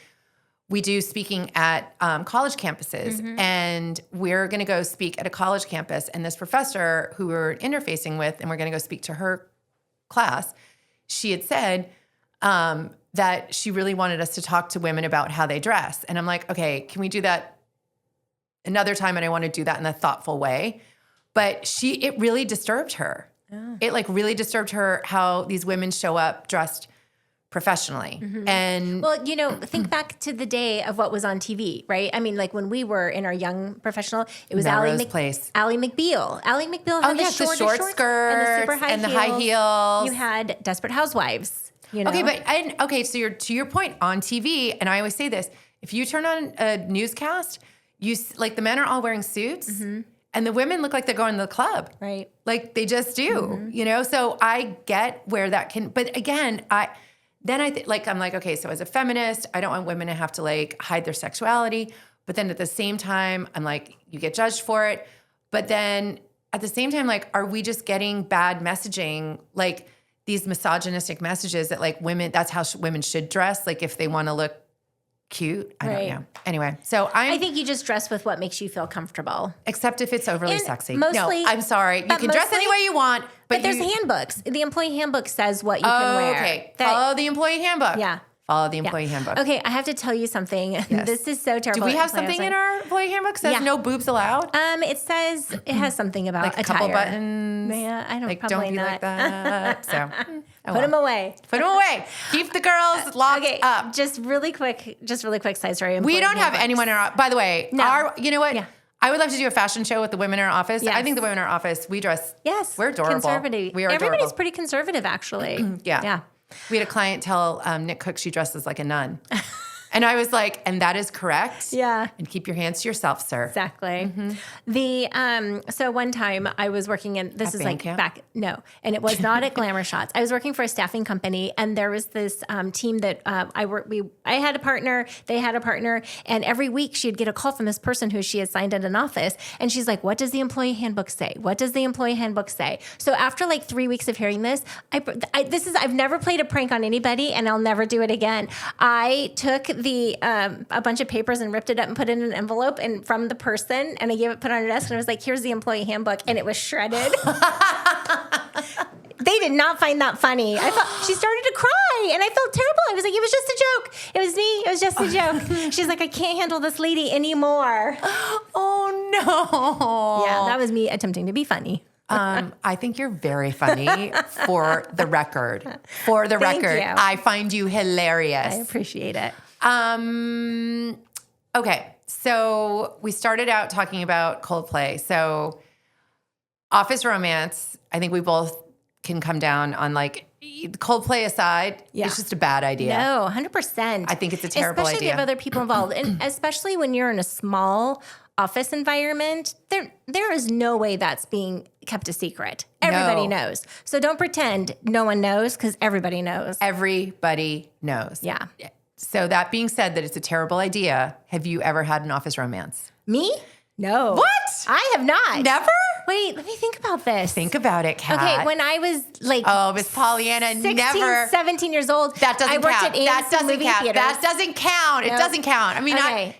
we do speaking at college campuses, and we're going to go speak at a college campus. And this professor who we're interfacing with, and we're going to go speak to her class, she had said that she really wanted us to talk to women about how they dress. And I'm like, okay, can we do that another time? And I want to do that in a thoughtful way. But it really disturbed her. Oh. It like really disturbed her how these women show up dressed professionally. And well, think back to the day of what was on TV, right? I mean, like when we were in our young professional, it was Ally McBeal. Ally McBeal had the short skirt and the super high and the high heels. You had Desperate Housewives. Okay, so to your point on TV, and I always say this: if you turn on a newscast, the men are all wearing suits. And the women look like they're going to the club. Right. Like they just do, So I get where that can, but again, I'm like, okay, so as a feminist, I don't want women to have to like hide their sexuality. But then at the same time, I'm like, you get judged for it. But then at the same time, like, are we just getting bad messaging? Like these misogynistic messages that like women, that's how women should dress. Like if they want to look cute. I don't know. Anyway, so I think you just dress with what makes you feel comfortable. Except if it's overly sexy. Mostly, no, I'm sorry. You can dress any way you want. But there's handbooks. The employee handbook says what you can wear. Okay. Follow the employee handbook. Yeah. Follow the employee handbook. Okay, I have to tell you something. Yes. This is so terrible. Do we have something in our employee handbook that says no boobs allowed? It says it has something about like a couple buttons. Yeah, I don't. Like probably don't be not. like that. So put them away. Put them away. Keep the girls locked up. Just really quick side story. We don't have anyone in our. By the way, you know what? Yeah. I would love to do a fashion show with the women in our office. Yes. I think the women in our office, we dress. Yes, we're adorable. Conservative. We are adorable. Everybody's pretty conservative, actually. Yeah. We had a client tell Nick Cook she dresses like a nun. And I was like, and that is correct. Yeah. And keep your hands to yourself, sir. Exactly. So one time I was working in, this is like back, and it was not at Glamour Shots. I was working for a staffing company, and there was this team that I had a partner, they had a partner, and every week she'd get a call from this person who she assigned at an office, and she's like, what does the employee handbook say? What does the employee handbook say? So after like 3 weeks of hearing this, I've never played a prank on anybody, and I'll never do it again. I took a bunch of papers and ripped it up and put it in an envelope and from the person, and I gave it, put it on her desk, and I was like, here's the employee handbook, and it was shredded. They did not find that funny. She started to cry, and I felt terrible. I was like, it was just a joke. It was me. It was just a joke. She's like, I can't handle this lady anymore. Oh, no. Yeah, that was me attempting to be funny. I think you're very funny for the record. Thank you. I find you hilarious. I appreciate it. Okay. So we started out talking about Coldplay. So office romance, I think we both can come down on like Coldplay aside, it's just a bad idea. No, 100%. I think it's a terrible especially idea. Especially if you have other people involved. And especially when you're in a small office environment, there is no way that's being kept a secret. Everybody knows. So don't pretend no one knows, because everybody knows. Everybody knows. Yeah. So that being said, that it's a terrible idea, have you ever had an office romance? Me? No. What? I have not. Never? Wait, let me think about this. Think about it, Kat. Okay, when I was like, Miss Pollyanna, 17 years old, that doesn't I worked count. At AMC movie theaters. That doesn't count. It doesn't count. I mean, I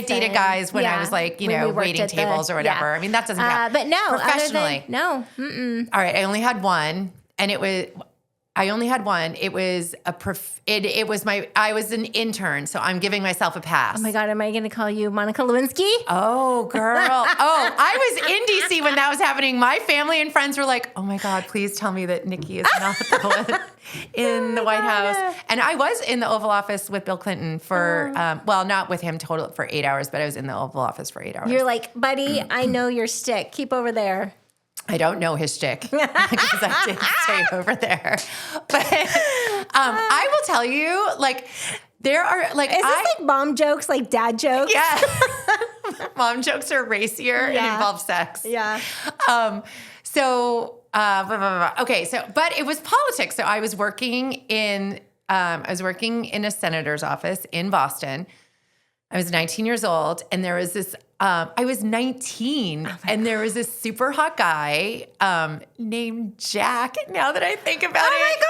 dated guys when I was like, waiting tables or whatever. I mean, that doesn't count. But no, professionally, no. All right, I only had one, and it was. I was an intern, so I'm giving myself a pass. Oh my God, am I going to call you Monica Lewinsky? Oh, girl. I was in DC when that was happening. My family and friends were like, oh my God, please tell me that Nikki is not the one in the White House. And I was in the Oval Office with Bill Clinton for, not with him total for 8 hours, but I was in the Oval Office for 8 hours. You're like, buddy, I know your shtick. Keep over there. I don't know his shtick because I did stay over there. But I will tell you, like, there are like... Is this like mom jokes, like dad jokes? Yeah. Mom jokes are racier and involve sex. Yeah. Okay, but it was politics. So I was working in a senator's office in Boston. I was 19 years old, and there was this I was 19 and there was this super hot guy named Jack. Now that I think about it. Oh my God.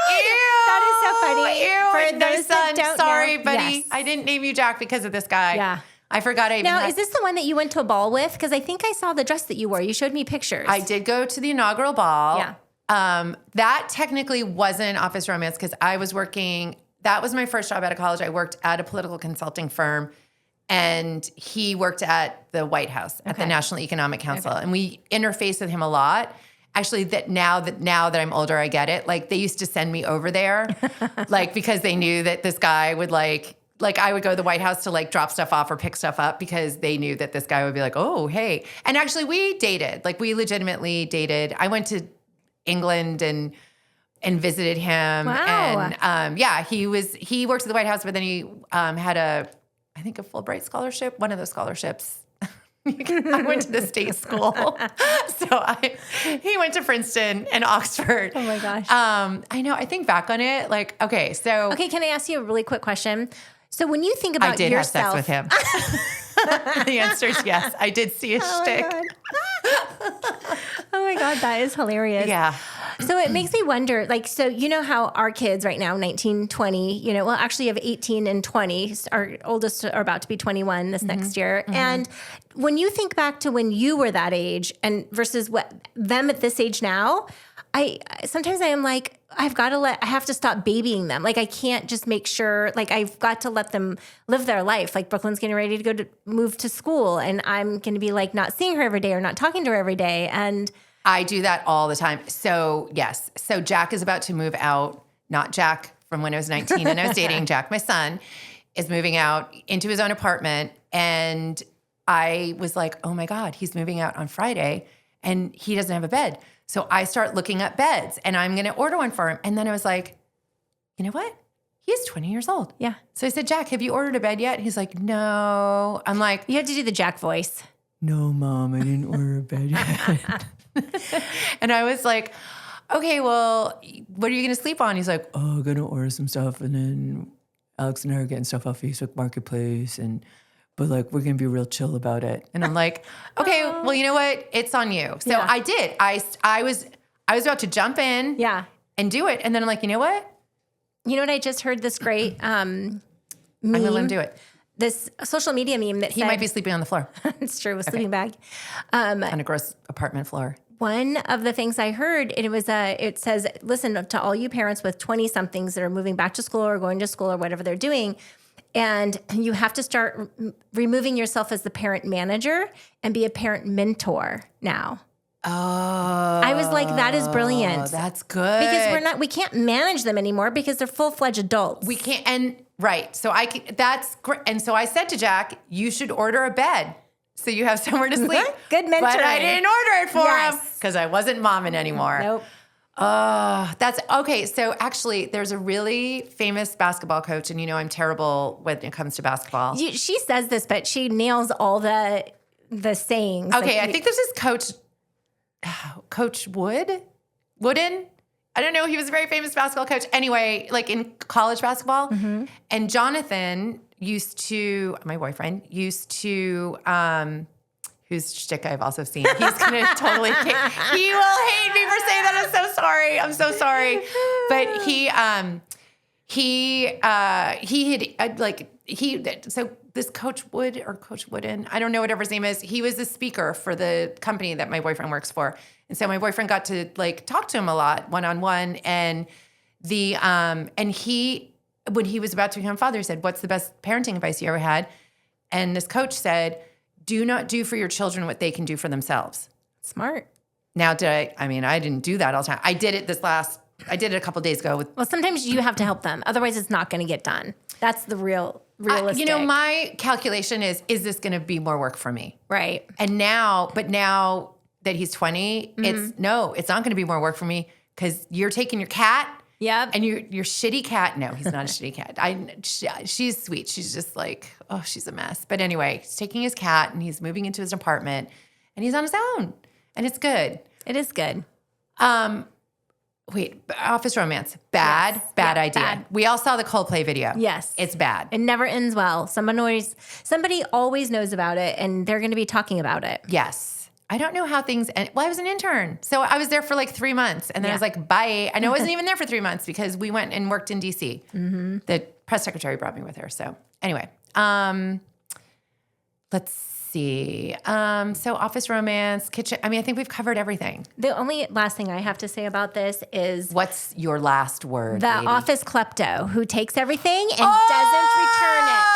That is so funny. Ew. For No, those that son, don't sorry, know. buddy. Yes. I didn't name you Jack because of this guy. Yeah. I forgot I even Now, had- is this the one that you went to a ball with? Because I think I saw the dress that you wore. You showed me pictures. I did go to the inaugural ball. Yeah. That technically wasn't office romance because I was working. That was my first job out of college. I worked at a political consulting firm, and he worked at the White House at the National Economic Council, and we interfaced with him a lot. Actually, now that I'm older, I get it. Like they used to send me over there, like because they knew that this guy would like I would go to the White House to like drop stuff off or pick stuff up because they knew that this guy would be like, oh, hey. And actually we dated, like we legitimately dated. I went to England and visited him. Wow. And he works at the White House, but then he had a Fulbright scholarship, one of those scholarships. I went to the state school. So he went to Princeton and Oxford. Oh my gosh. I know. I think back on it, like, okay, can I ask you a really quick question? So when you think about I did yourself, have sex with him. The answer is yes. I did see his shtick. Oh my God, that is hilarious. Yeah. So it makes me wonder, like, so you know how our kids right now, 19, 20, well, actually you have 18 and 20. Our oldest are about to be 21 this next year. Mm-hmm. And when you think back to when you were that age and versus them at this age now, sometimes I am like, I have to stop babying them. Like I can't just make sure, like I've got to let them live their life. Like Brooklyn's getting ready to move to school and I'm going to be like not seeing her every day or not talking to her every day. And I do that all the time. So yes. So Jack is about to move out, not Jack from when I was 19 and I was dating. Jack, my son, is moving out into his own apartment. And I was like, oh my God, he's moving out on Friday and he doesn't have a bed. So I start looking up beds and I'm going to order one for him. And then I was like, you know what? He's 20 years old. Yeah. So I said, Jack, have you ordered a bed yet? He's like, no. I'm like, you have to do the Jack voice. No, Mom, I didn't order a bed yet. And I was like, okay, well, what are you going to sleep on? He's like, oh, I'm going to order some stuff. And then Alex and I are getting stuff off Facebook Marketplace. But like, we're going to be real chill about it. And I'm like, okay, well, you know what? It's on you. So I did. I was about to jump in and do it. And then I'm like, you know what? You know what? I just heard this great meme. I'm going to let him do it. This social media meme that he might be sleeping on the floor. It's true, with a sleeping bag. On a gross apartment floor. One of the things I heard, it says, listen to all you parents with 20-somethings that are moving back to school or going to school or whatever they're doing. And you have to start removing yourself as the parent manager and be a parent mentor now. Oh, I was like, that is brilliant. That's good. Because we can't manage them anymore because they're full-fledged adults. We can't, and right. So that's great. And so I said to Jack, you should order a bed so you have somewhere to sleep. Good mentoring. But I didn't order it for him because I wasn't momming anymore. Nope. That's okay. So actually, there's a really famous basketball coach, and I'm terrible when it comes to basketball. She says this, but she nails all the sayings. Okay, I think this is Coach Wooden. I don't know. He was a very famous basketball coach. Anyway, like in college basketball. Mm-hmm. And Jonathan my boyfriend used to, whose shtick I've also seen. He's going to totally, he will hate me for saying that. I'm so sorry. But so this Coach Wooden, I don't know whatever his name is. He was the speaker for the company that my boyfriend works for. And so my boyfriend got to like talk to him a lot one-on-one. And when he was about to become a father, he said, what's the best parenting advice you ever had? And this coach said, do not do for your children what they can do for themselves. Smart. Now, I didn't do that all the time. I did it I did it a couple of days ago. Well, sometimes you have to help them. Otherwise, it's not going to get done. That's the realistic. My calculation is this going to be more work for me? Right. And now that he's 20, it's not going to be more work for me because you're taking your cat. Yep. And your shitty cat. No, he's not a shitty cat. She's sweet. She's just like, oh, she's a mess. But anyway, he's taking his cat and he's moving into his apartment and he's on his own. And it's good. It is good. Wait, office romance. Bad idea. Bad. We all saw the Coldplay video. Yes. It's bad. It never ends well. Somebody always knows about it, and they're going to be talking about it. Yes. I don't know how things end. Well, I was an intern. So I was there for like 3 months. And then I was like, bye. And I wasn't even there for 3 months because we went and worked in D.C. Mm-hmm. The press secretary brought me with her. So anyway, let's see. So office romance, kitchen. I mean, I think we've covered everything. The only last thing I have to say about this is What's your last word, the lady? office klepto who takes everything and doesn't return it.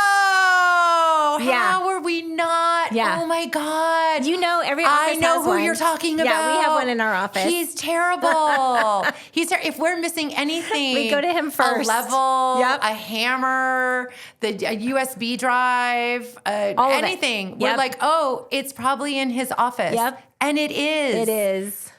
Oh, Yeah. how were we not? Yeah. Oh my God. You know, every office I know has who one. you're talking about. Yeah, we have one in our office. He's terrible. If we're missing anything, We go to him first. A level, Yep. a hammer, a USB drive, All of it. anything. Yep. We're like, oh, it's probably in his office. Yep. And it is. It is.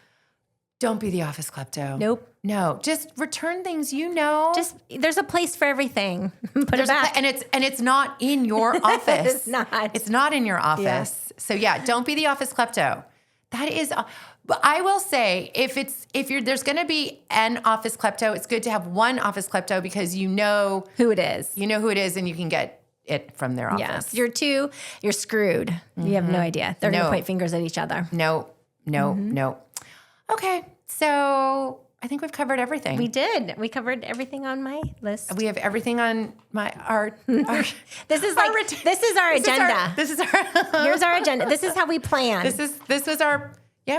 Don't be the office klepto. Nope. No, just return things you know. Just there's a place for everything. Put it There's back. and it's not in your office. It's not. It's not in your office. Yeah. So yeah, don't be the office klepto. That is. But I will say, if there's going to be an office klepto, it's good to have one office klepto because you know Who it is. you know who it is, and you can get it from their office. Yes. You're screwed. You have no idea. They're going No. to point fingers at each other. No. Okay, so I think we've covered everything. We did. We covered everything on my list. We have everything on our This is our agenda. This is our Here's our agenda. This is how we plan. this was our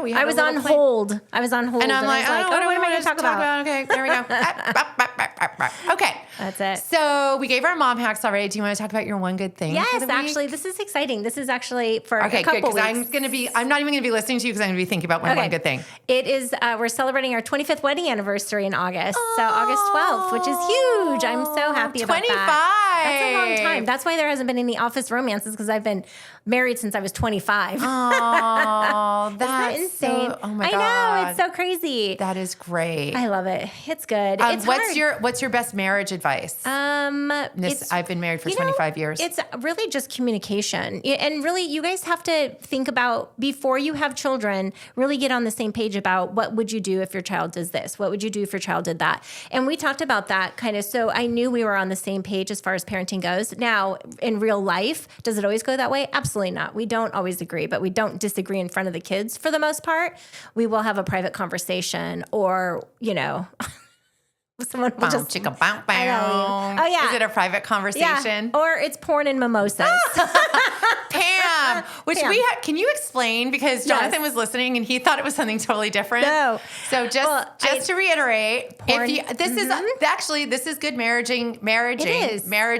we had I a was little on plan. hold. I was on hold. And I'm like, I was like, what am I going to talk about? Okay, there we go. Okay. That's it. So we gave our mom hacks already. Do you want to talk about your one good thing? Yes, for the week? actually, this is exciting. This is actually for Okay, a good. couple Because weeks. I'm not even going to be listening to you because I'm going to be thinking about my one good thing. It is, we're celebrating our 25th wedding anniversary in August. So August 12th, which is huge. I'm so happy about 25. that. That's a long time. That's why there hasn't been any office romances because I've been married since I was 25. Oh, that's insane. So, oh my I God. know. It's so crazy. That is great. I love it. It's good. It's hard. What's your best marriage advice? I've been married for 25 years. It's really just communication. And really, you guys have to think about, before you have children, really get on the same page about what would you do if your child does this? What would you do if your child did that? And we talked about that kind of, so I knew we were on the same page as far as parenting goes. Now, in real life, does it always go that way? Absolutely not. We don't always agree, but we don't disagree in front of the kids for the most part. We will have a private conversation or, someone will just... Chicka bow bow. Oh, yeah. Is it a private conversation? Yeah. Or it's porn and mimosas. Pam, which Pam. can you explain? Because Jonathan was listening and he thought it was something totally different. No. So to reiterate, porn, this is good marriage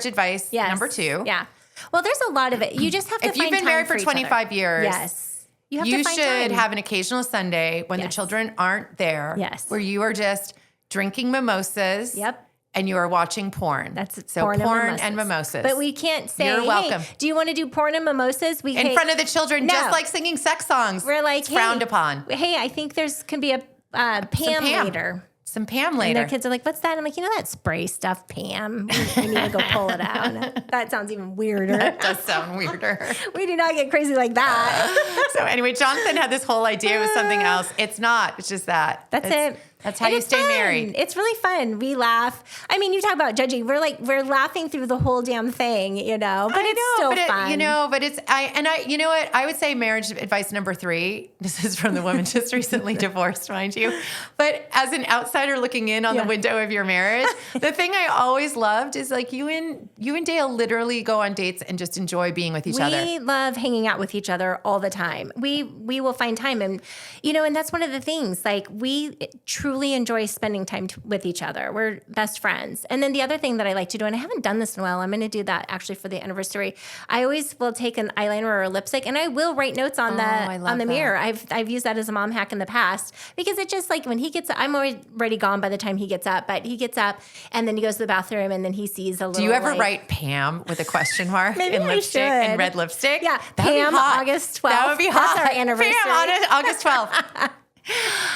advice number 2. Yeah. Well, there's a lot of it. You just have to If you've been married for 25 years, yes. You should time. have an occasional Sunday when the children aren't there. Yes. Where you are just drinking mimosas. Yep. And you are watching porn. That's so porn and mimosas. But we can't say, You're welcome. Hey, do you want to do porn and mimosas? In front of the children, just like singing sex songs. We're like, it's frowned upon. Hey, I think can be a Pam later. Some Pam later. And their kids are like, what's that? I'm like, that spray stuff, Pam. We need to go pull it out. That sounds even weirder. That does sound weirder. We do not get crazy like that. So anyway, Jonathan had this whole idea with something else. It's not. It's just that. That's it. That's how you stay married. It's really fun. We laugh. I mean, you talk about judging. We're laughing through the whole damn thing, but it's still fun. But it's you know what? I would say marriage advice number 3. This is from the woman just recently divorced, mind you. But as an outsider looking in on the window of your marriage, the thing I always loved is like you and Dale literally go on dates and just enjoy being with each other. We love hanging out with each other all the time. We will find time, and and that's one of the things. Like we truly enjoy spending time with each other. We're best friends. And then the other thing that I like to do, and I haven't done this in a while, I'm going to do that actually for the anniversary. I always will take an eyeliner or a lipstick, and I will write notes on the mirror. I've used that as a mom hack in the past because it just like when he gets up, I'm already gone by the time he gets up, but he gets up and then he goes to the bathroom and then he sees a little. Do you ever write Pam with a question mark in lipstick, in red lipstick? Yeah, that would be Pam, hot. August 12th. That would be hot. That's our anniversary. Pam, August 12th.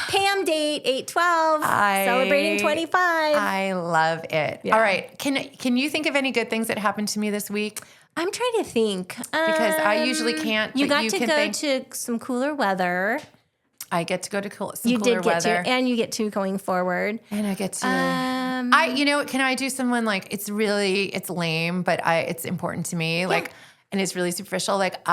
Pam date 8/12, celebrating 25. I love it. Yeah. All right. Can you think of any good things that happened to me this week? I'm trying to think. Because I usually can't. You but got you to can go think. to some cooler weather. I get to go to some You cooler did get weather. to, and you get to going forward. And I get to, can I do someone like, it's lame, but it's important to me. Like, and it's really superficial. Like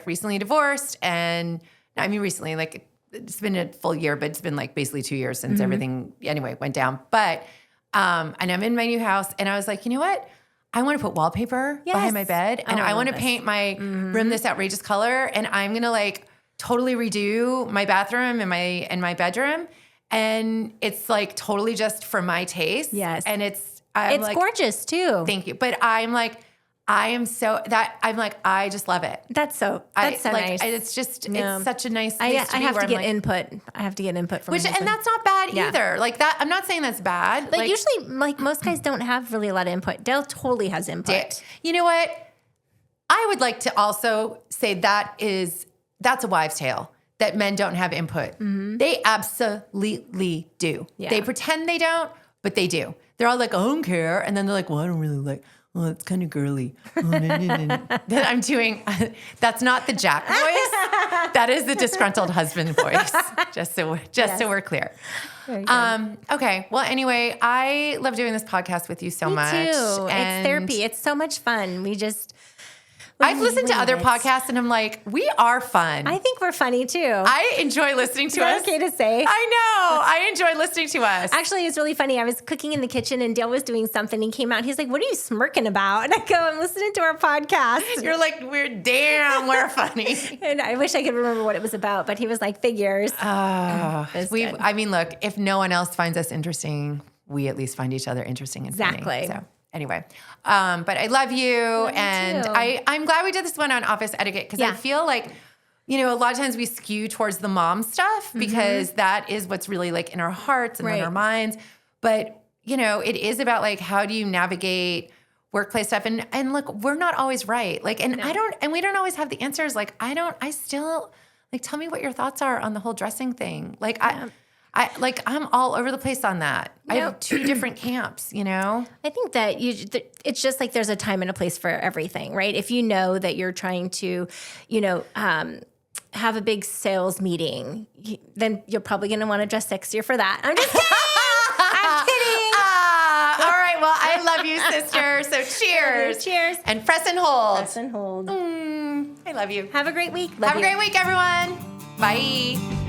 recently divorced recently, like it's been a full year, but it's been like basically 2 years since everything went down. But, and I'm in my new house and I was like, you know what? I want to put wallpaper behind my bed and I want to paint my room this outrageous color. And I'm going to like totally redo my bathroom and my bedroom. And it's like totally just for my taste. Yes. And it's like, gorgeous too. Thank you. But I just love it. That's so nice. It's just, it's such a nice place to be. I have to get input. I have to get input from and that's not bad either. Like that, I'm not saying that's bad. Like usually, like most guys don't have really a lot of input. Dale totally has input. You know what? I would like to also say that's a wives' tale, that men don't have input. They absolutely do. Yeah. They pretend they don't, but they do. They're all like, I don't care. And then they're like, well, I don't really like, well, it's kind of girly. That I'm doing, that's not the Jack voice. That is the disgruntled husband voice, just so we're clear. Okay. Well, anyway, I love doing this podcast with you so much. Me too. It's therapy. It's so much fun. I've listened to other podcasts and I'm like, we are fun. I think we're funny too. I enjoy listening to us. Okay to say. I know. I enjoy listening to us. Actually, it's really funny. I was cooking in the kitchen and Dale was doing something. He came out and he's like, what are you smirking about? And I go, I'm listening to our podcast. You're like, we're funny. And I wish I could remember what it was about, but he was like, figures. Look, if no one else finds us interesting, we at least find each other interesting and funny. Exactly. So anyway, but I love you. And I'm glad we did this one on office etiquette because I feel like, a lot of times we skew towards the mom stuff because that is what's really like in our hearts and in our minds. But, it is about like, how do you navigate workplace stuff? And look, we're not always right. Like, we don't always have the answers. Like, I still like, tell me what your thoughts are on the whole dressing thing. Like, I'm all over the place on that. I have 2 different camps, I think that it's just like there's a time and a place for everything, right? If you know that you're trying to, have a big sales meeting, then you're probably going to want to dress sexier for that. I'm just kidding. I'm kidding. All right. Well, I love you, sister. So cheers. Cheers. And press and hold. Press and hold. I love you. Have a great week. Have a great week, everyone. Bye.